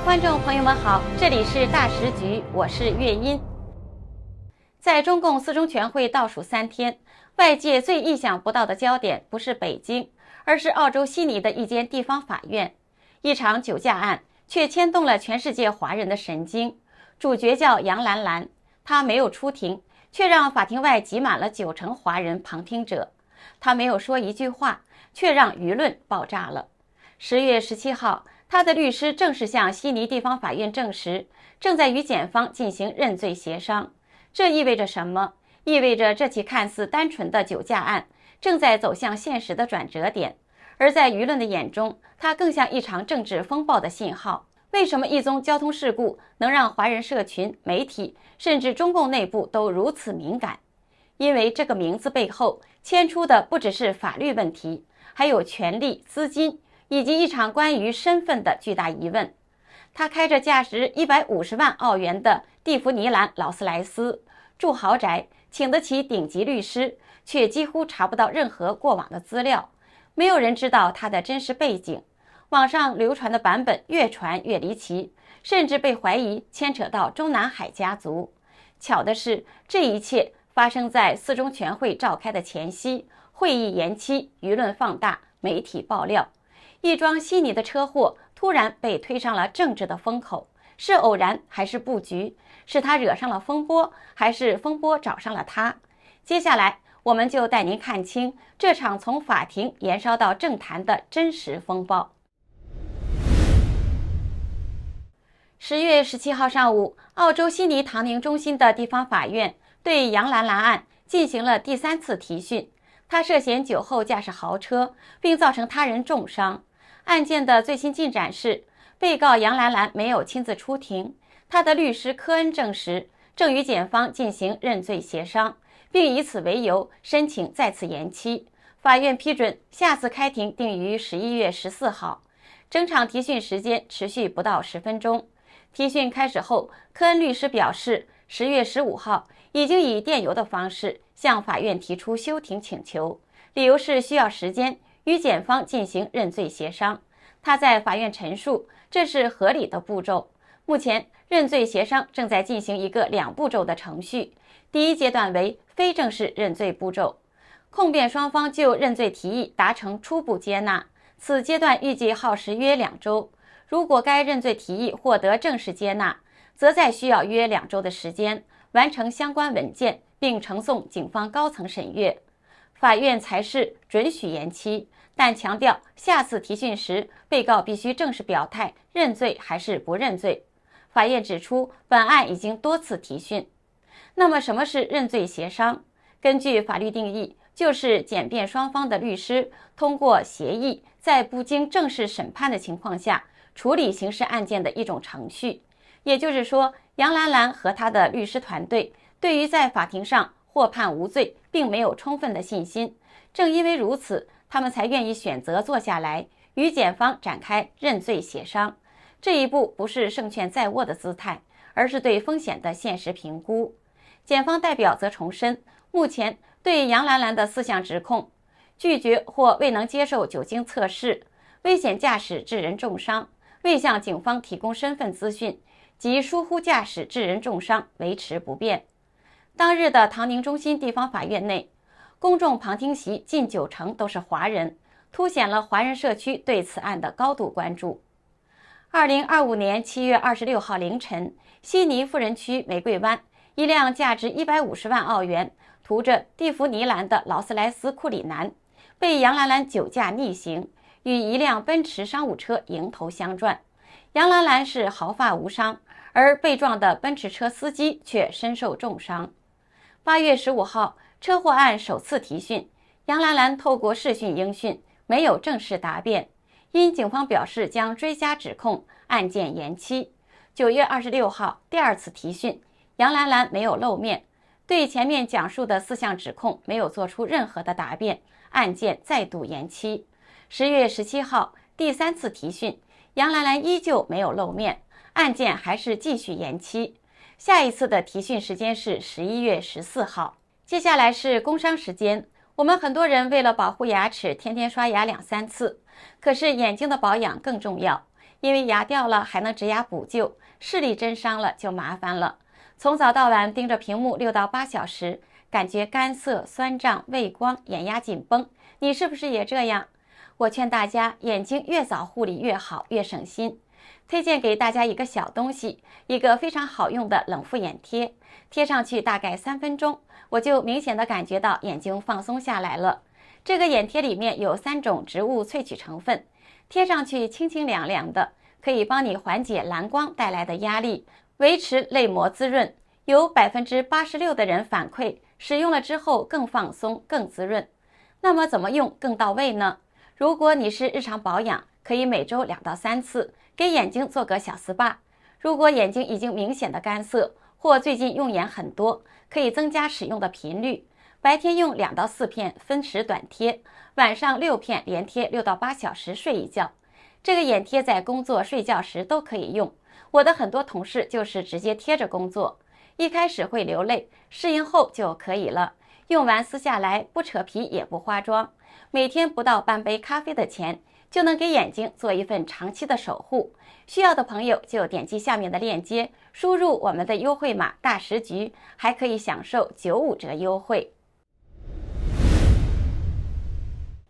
观众朋友们好，这里是大时局，我是月音。在中共四中全会倒数3天，外界最意想不到的焦点不是北京，而是澳洲悉尼的一间地方法院。一场酒驾案却牵动了全世界华人的神经。主角叫杨兰兰，她没有出庭，却让法庭外挤满了90%华人旁听者。她没有说一句话，却让舆论爆炸了。10月17号，他的律师正式向悉尼地方法院证实，正在与检方进行认罪协商。这意味着什么？意味着这起看似单纯的酒驾案正在走向现实的转折点，而在舆论的眼中，它更像一场政治风暴的信号。为什么一宗交通事故能让华人社群、媒体甚至中共内部都如此敏感？因为这个名字背后牵出的不只是法律问题，还有权力、资金以及一场关于身份的巨大疑问。他开着价值150万澳元的蒂芙尼蓝劳斯莱斯，住豪宅，请得起顶级律师，却几乎查不到任何过往的资料，没有人知道他的真实背景。网上流传的版本越传越离奇，甚至被怀疑牵扯到中南海家族。巧的是，这一切发生在四中全会召开的前夕，会议延期，舆论放大，媒体爆料。一桩悉尼的车祸突然被推上了政治的风口，是偶然还是布局？是他惹上了风波，还是风波找上了他？接下来我们就带您看清这场从法庭延烧到政坛的真实风暴。10月17号上午，澳洲悉尼唐宁中心的地方法院对杨兰兰案进行了第3次提讯。他涉嫌酒后驾驶豪车，并造成他人重伤。案件的最新进展是，被告杨兰兰没有亲自出庭，他的律师科恩证实正与检方进行认罪协商，并以此为由申请再次延期。法院批准下次开庭定于11月14号。整场提讯时间持续不到10分钟。提讯开始后，科恩律师表示，10月15号已经以电邮的方式向法院提出休庭请求，理由是需要时间与检方进行认罪协商。他在法院陈述，这是合理的步骤。目前，认罪协商正在进行一个2步骤的程序。第一阶段为非正式认罪步骤，控辩双方就认罪提议达成初步接纳，此阶段预计耗时约2周。如果该认罪提议获得正式接纳，则再需要约2周的时间完成相关文件，并呈送警方高层审阅。法院裁示准许延期，但强调下次提讯时，被告必须正式表态认罪还是不认罪。法院指出，本案已经多次提讯。那么什么是认罪协商？根据法律定义，就是检辩双方的律师通过协议，在不经正式审判的情况下处理刑事案件的一种程序。也就是说，杨兰兰和她的律师团队对于在法庭上获判无罪并没有充分的信心，正因为如此，他们才愿意选择坐下来与检方展开认罪协商。这一步不是胜券在握的姿态，而是对风险的现实评估。检方代表则重申，目前对杨兰兰的4项指控：拒绝或未能接受酒精测试、危险驾驶致人重伤、未向警方提供身份资讯及疏忽驾驶致人重伤维持不变。当日的唐宁中心地方法院内，公众旁听席近90%都是华人，凸显了华人社区对此案的高度关注。2025年7月26号凌晨，悉尼富人区玫瑰湾，一辆价值150万澳元、涂着蒂芙尼蓝的劳斯莱斯库里南被杨兰兰酒驾逆行，与一辆奔驰商务车迎头相撞。杨兰兰是毫发无伤，而被撞的奔驰车司机却身受重伤。8月15号，车祸案首次提讯，杨兰兰透过视讯应讯，没有正式答辩。因警方表示将追加指控，案件延期。9月26号，第2次提讯，杨兰兰没有露面，对前面讲述的4项指控没有做出任何的答辩，案件再度延期。10月17号，第3次提讯，杨兰兰依旧没有露面，案件还是继续延期。下一次的提讯时间是11月14号。接下来是工商时间。我们很多人为了保护牙齿，天天刷牙2-3次，可是眼睛的保养更重要。因为牙掉了还能植牙补救，视力真伤了就麻烦了。从早到晚盯着屏幕6到8小时，感觉干涩、酸胀、畏光、眼压紧绷，你是不是也这样？我劝大家，眼睛越早护理越好，越省心。推荐给大家一个小东西，一个非常好用的冷敷眼贴，贴上去大概3分钟，我就明显的感觉到眼睛放松下来了。这个眼贴里面有3种植物萃取成分，贴上去清清凉凉的，可以帮你缓解蓝光带来的压力，维持泪膜滋润。有86%的人反馈使用了之后更放松、更滋润。那么怎么用更到位呢？如果你是日常保养，可以每周2到3次给眼睛做个小 SPA。如果眼睛已经明显的干涩，或最近用眼很多，可以增加使用的频率。白天用2到4片分时短贴，晚上6片连贴6到8小时睡一觉。这个眼贴在工作、睡觉时都可以用。我的很多同事就是直接贴着工作，一开始会流泪，适应后就可以了。用完撕下来，不扯皮也不化妆，每天不到半杯咖啡的钱，就能给眼睛做一份长期的守护。需要的朋友就点击下面的链接，输入我们的优惠码大时局，还可以享受95折优惠。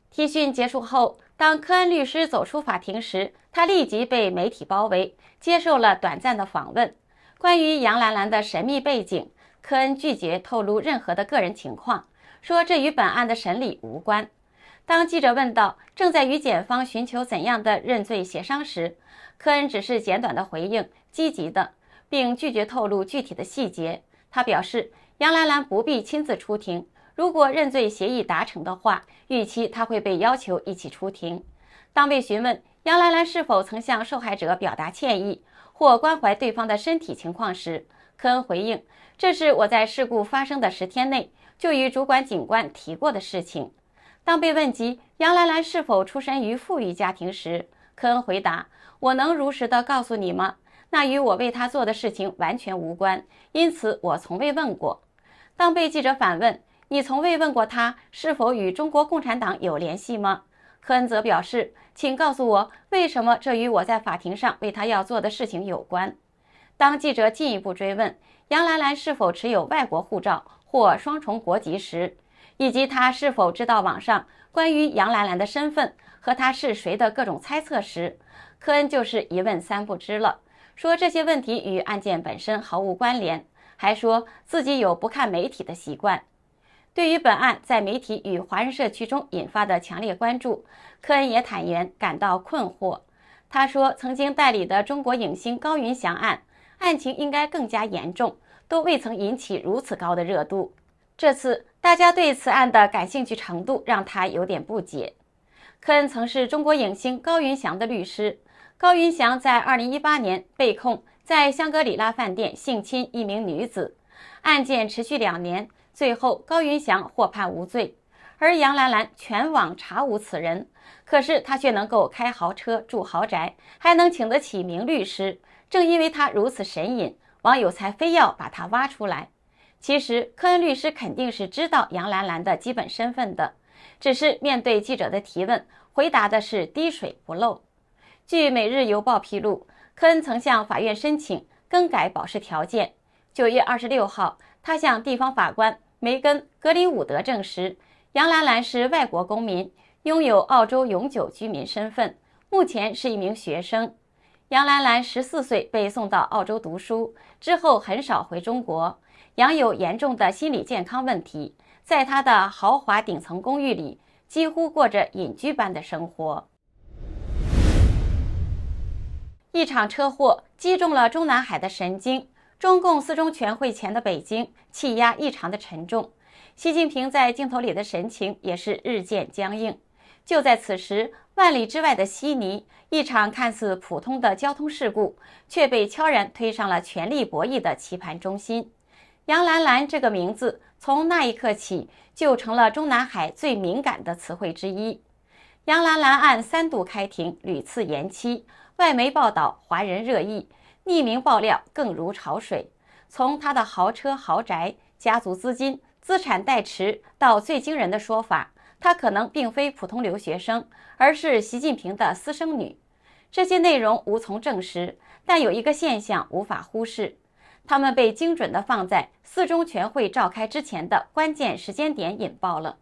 提讯结束后，当科恩律师走出法庭时，他立即被媒体包围，接受了短暂的访问。关于杨兰兰的神秘背景，科恩拒绝透露任何的个人情况，说这与本案的审理无关。当记者问到正在与检方寻求怎样的认罪协商时，科恩只是简短的回应，积极的，并拒绝透露具体的细节。他表示，杨兰兰不必亲自出庭，如果认罪协议达成的话，预期他会被要求一起出庭。当被询问杨兰兰是否曾向受害者表达歉意或关怀对方的身体情况时，科恩回应，这是我在事故发生的10天内就与主管警官提过的事情。当被问及杨兰兰是否出身于富裕家庭时，科恩回答，我能如实的告诉你吗？那与我为她做的事情完全无关，因此我从未问过。当被记者反问，你从未问过她是否与中国共产党有联系吗？科恩则表示，请告诉我为什么这与我在法庭上为她要做的事情有关。当记者进一步追问杨兰兰是否持有外国护照或双重国籍时，以及她是否知道网上关于杨兰兰的身份和她是谁的各种猜测时，科恩就是一问三不知了，说这些问题与案件本身毫无关联，还说自己有不看媒体的习惯。对于本案在媒体与华人社区中引发的强烈关注，科恩也坦言感到困惑。他说，曾经代理的中国影星高云翔案情应该更加严重，都未曾引起如此高的热度。这次大家对此案的感兴趣程度让他有点不解。科恩曾是中国影星高云翔的律师，高云翔在2018年被控在香格里拉饭店性侵一名女子，案件持续2年，最后高云翔获判无罪，而杨兰兰全网查无此人。可是他却能够开豪车住豪宅，还能请得起名律师，正因为他如此神隐，网友才非要把他挖出来。其实科恩律师肯定是知道杨兰兰的基本身份的，只是面对记者的提问，回答的是滴水不漏。据《每日邮报》披露，科恩曾向法院申请更改保释条件。9月26号，他向地方法官梅根·格林伍德证实，杨兰兰是外国公民，拥有澳洲永久居民身份，目前是一名学生。杨兰兰14岁被送到澳洲读书，之后很少回中国，养有严重的心理健康问题，在她的豪华顶层公寓里，几乎过着隐居般的生活。一场车祸击中了中南海的神经，中共4中全会前的北京气压异常的沉重，习近平在镜头里的神情也是日渐僵硬。就在此时，万里之外的悉尼，一场看似普通的交通事故，却被悄然推上了权力博弈的棋盘中心。杨兰兰这个名字，从那一刻起就成了中南海最敏感的词汇之一。杨兰兰案3度开庭，屡次延期，外媒报道，华人热议，匿名爆料更如潮水。从她的豪车豪宅、家族资金、资产代持到最惊人的说法，她可能并非普通留学生，而是习近平的私生女。这些内容无从证实，但有一个现象无法忽视，它们被精准地放在四中全会召开之前的关键时间点引爆了。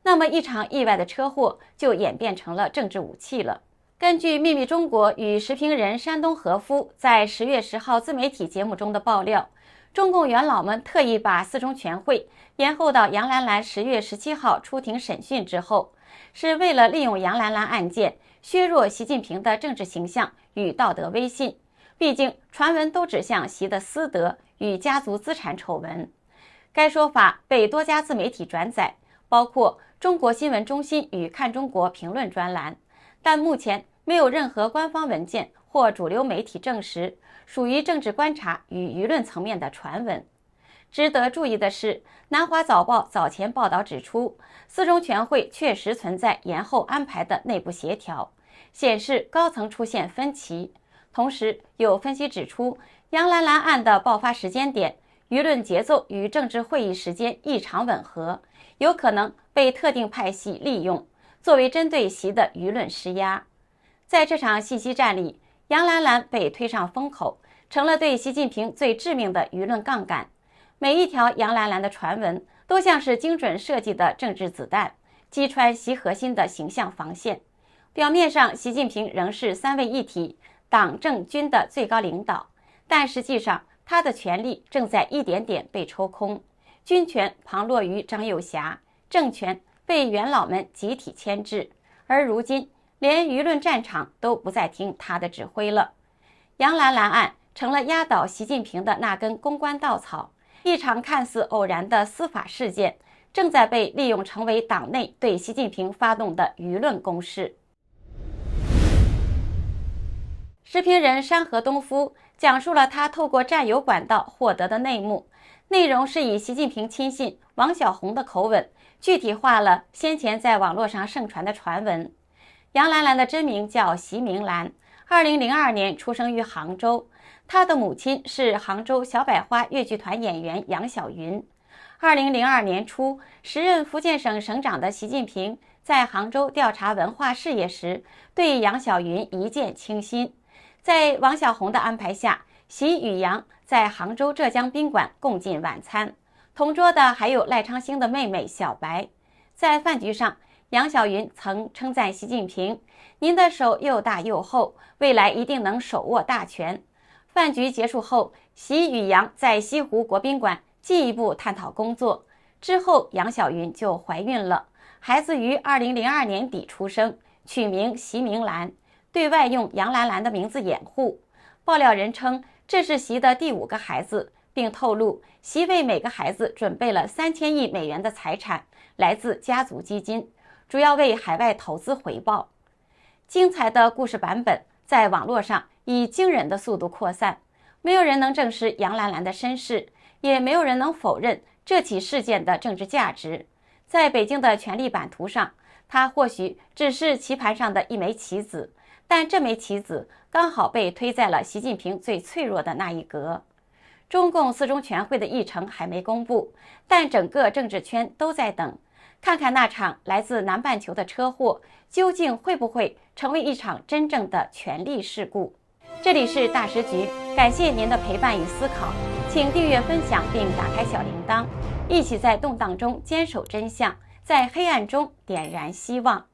那么一场意外的车祸就演变成了政治武器了。根据秘密中国与时评人山东和夫在10月10号自媒体节目中的爆料，中共元老们特意把四中全会延后到杨兰兰10月17号出庭审讯之后，是为了利用杨兰兰案件削弱习近平的政治形象与道德威信。毕竟传闻都指向习的私德与家族资产丑闻。该说法被多家自媒体转载，包括中国新闻中心与看中国评论专栏，但目前没有任何官方文件或主流媒体证实，属于政治观察与舆论层面的传闻。值得注意的是，南华早报早前报道指出，四中全会确实存在延后安排的内部协调，显示高层出现分歧。同时，有分析指出，杨兰兰案的爆发时间点、舆论节奏与政治会议时间异常吻合，有可能被特定派系利用，作为针对习的舆论施压。在这场信息战里，杨兰兰被推上风口，成了对习近平最致命的舆论杠杆。每一条杨兰兰的传闻都像是精准设计的政治子弹，击穿习核心的形象防线。表面上，习近平仍是三位一体、党政军的最高领导，但实际上他的权力正在一点点被抽空，军权旁落于张又侠，政权被元老们集体牵制，而如今连舆论战场都不再听他的指挥了。杨兰兰案成了压倒习近平的那根公关稻草，一场看似偶然的司法事件正在被利用成为党内对习近平发动的舆论攻势。时评人山河东夫讲述了他透过战友管道获得的内幕，内容是以习近平亲信王小洪的口吻具体化了先前在网络上盛传的传闻。杨兰兰的真名叫席明兰，2002年出生于杭州，她的母亲是杭州小百花越剧团演员杨晓云。2002年初，时任福建省省长的习近平在杭州调查文化事业时，对杨晓云一见倾心。在王小洪的安排下，习与杨在杭州浙江宾馆共进晚餐，同桌的还有赖昌星的妹妹小白。在饭局上，杨晓云曾称赞习近平：“您的手又大又厚，未来一定能手握大权。”饭局结束后，习与杨在西湖国宾馆进一步探讨工作。之后，杨晓云就怀孕了，孩子于2002年底出生，取名席明兰。对外用杨兰兰的名字掩护。爆料人称这是习的第5个孩子，并透露习为每个孩子准备了3000亿美元的财产，来自家族基金，主要为海外投资回报。精彩的故事版本在网络上以惊人的速度扩散，没有人能证实杨兰兰的身世，也没有人能否认这起事件的政治价值。在北京的权力版图上，它或许只是棋盘上的一枚棋子，但这枚棋子刚好被推在了习近平最脆弱的那一格。中共四中全会的议程还没公布，但整个政治圈都在等，看看那场来自南半球的车祸究竟会不会成为一场真正的权力事故。这里是大时局，感谢您的陪伴与思考，请订阅分享并打开小铃铛，一起在动荡中坚守真相，在黑暗中点燃希望。